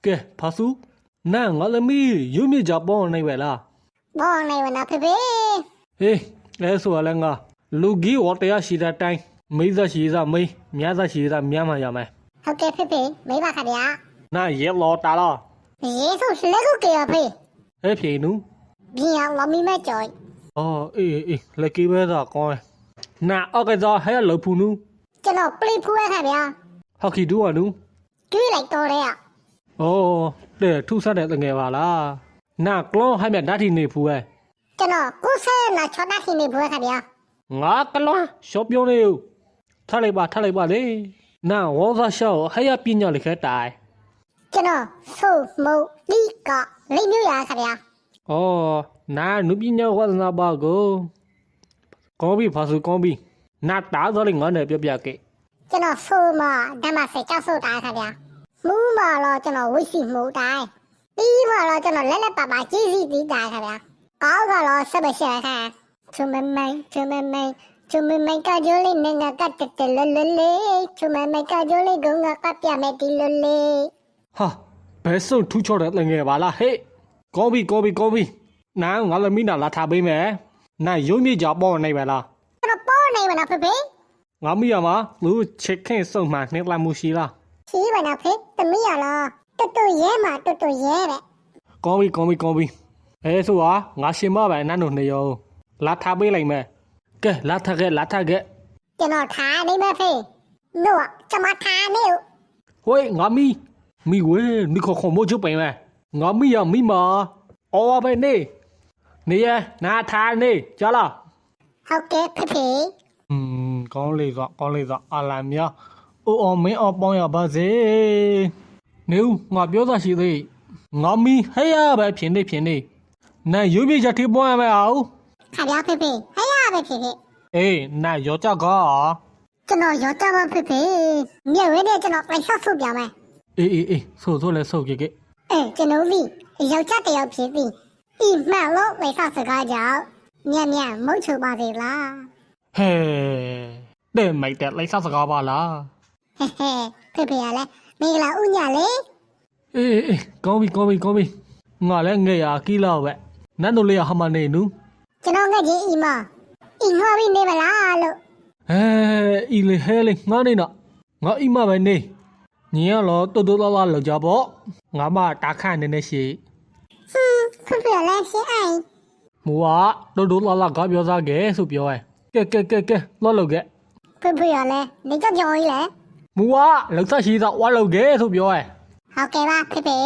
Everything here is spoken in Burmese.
ကဲဖာစုနာငါသမီးရုံမြကြပေါနေပဲလား ဘောနေဝနာဖေဖေ ဟေးလဲဆိုရလဲငါလူကြီးဝတရားရှိတဲ့တိုင်းမိသားရှိသားမိမြတ်သားရှိသားမြတ်မှရမယ် ဟုတ်ကဲ့ဖေဖေမိပါခင်ဗျာ နာရဲလောတာလား ယေဆုလက်ခုကေဖေ ဟဲ့ဖြေနူ ဘင်းအောင်လမီမဲကြော် အော်အေးလက်ကြီးပဲသာကောင်းနာအောက်ကစားဟဲ့လောဖူနူ ကျွန်တော်ပလိဖူးရခင်ဗျာ ဟောက်ခီဒူဝနူ တွေးလိုက်တော့တဲ့ အော်တဲ့ထူးဆန်းတဲ့ငယ်ပါလားနာကလောဟဲ့မြတ်ဓာတ်တီနေဖူးဟဲ့ ကျွန်တော်ကိုဆဲနာချောတာခိနေဘူးခင်ဗျာ ငါကလောရှော့ပြုံးနေဦးထားလိုက်ပါလေနာဝေါသာရှော့ဟဲ့ပညာလေးခဲတိုင် ကျွန်တော်ဆိုမုတ်လီကလိမ့်မျိုးရခင်ဗျာ อ๋อนาหนูพี่เนี่ยวัฒนาบากูก้องพี่ฟาสุก้องพี่นาตาซอเลยงอนเนี่ยပြောပြခဲ့ ကျွန်တော်ဆိုမဓမ္မစေကြောက်ဆိုတာခင်ဗျာမူးမတော့ကျွန်တော်ဝိစီမှုတိုင်းပြီးမတော့ကျွန်တော်လက်လက်ပါပါကြီးစီတီးတာခင်ဗျာကောက်ကတော့ဆက်ပါရှက်ခင်ချုံမမိုင်ကကြိုးလေးနဲ့ငါကတ်တက်လဲလဲလဲချုံမမိုင်ကကြိုးလေးကငါကပ်ပြမယ်ဒီလိုလေ ဟာဘယ်ဆုံးထူးချော်တဲ့ငယ်ပါလားဟဲ့ก้องพี่นาငါလည်းမိနာလာထားပေးမယ်နာရုံမြကြပေါနေပဲလား ကျွန်တော်ပေါ်နေမလားဖေဖေ ငါမိရမှာလူချက်ခင်စုံမှနှိလာမှုရှိလား ချီးပါနာဖေသမီးရလားတူရဲမှာတူရဲတဲ့ ก้องพี่အဲဆိုဟာငါရှင်မပဲနန်းတို့နှစ်ယောက်လာထားပေးလိုက်မယ်ကဲလာထားခဲ့ ကျွန်တော်ထားနေမဖေလို့ကျွန်မထားနေ ဟိုငါမိဝဲမိခေါ်မို့ချုပ်ပိုင်မယ်ငါမိရမိမာအော်ပဲနေရနာထားနေကြလား ဟုတ်ကဲ့ဖေဖေ ကောင်းလေးကအာလာမြအိုအော်မင်းအော်ပေါင်းရပါစေနေဦးငါပြောတာရှိသေးငါမိဟဲ့ရပဲဖြစ်နေနာရွေးပြချက်ထေးပွားရမယ်အောင် ခင်ဗျာဖေဖေဟဲ့ရပဲဖေဖေ အေးနာရောကြကော ကျွန်တော်ရောကြပါဖေဖေမြဲဝဲတဲ့ကျွန်တော်လိုက်ဆော့ဆုပြမယ် အေးဆိုလဲဆိုကြကဲ ကျွန်တော်လီယောက်ျားတယောက်ဖြစ်ပြီးဤမှန်လို့လိုက်ဆော့စကားကြောင့်ညံ့မုတ်ချပါသေးလား ဟဲ့တဲ့မိုက်တဲ့လိုက်စကားပါလား ဟဲဖေဖေရလဲမင်္ဂလာဥညလေ အေးကောင်းပြီငါလည်းငဲ့ရကီလောက်ပဲနန်းတို့လေးရဟမနေနူ ကျွန်တော်ငက်ကြီးဤမဤငေါ်ပြီးနေပါလားလို့ အီလေဟဲလေငါနေတော့ငါအိမပဲနေညီရတော့တိုးလာလောက်ကြပေါ့ငါမတာခန့်နေရှိ ဖေဖေလဲရှင်းအိုင် မူကတိုးလာကပြောစားခဲ့ဆိုပြောကဲလောလောကဲ ဖေဖေရလဲနေကြောင်ကြီးလဲ မူကလောက်ဆရှိတော့ဝါလောက်ခဲ့ဆိုပြော ဟုတ်ကဲ့ပါဖေဖေ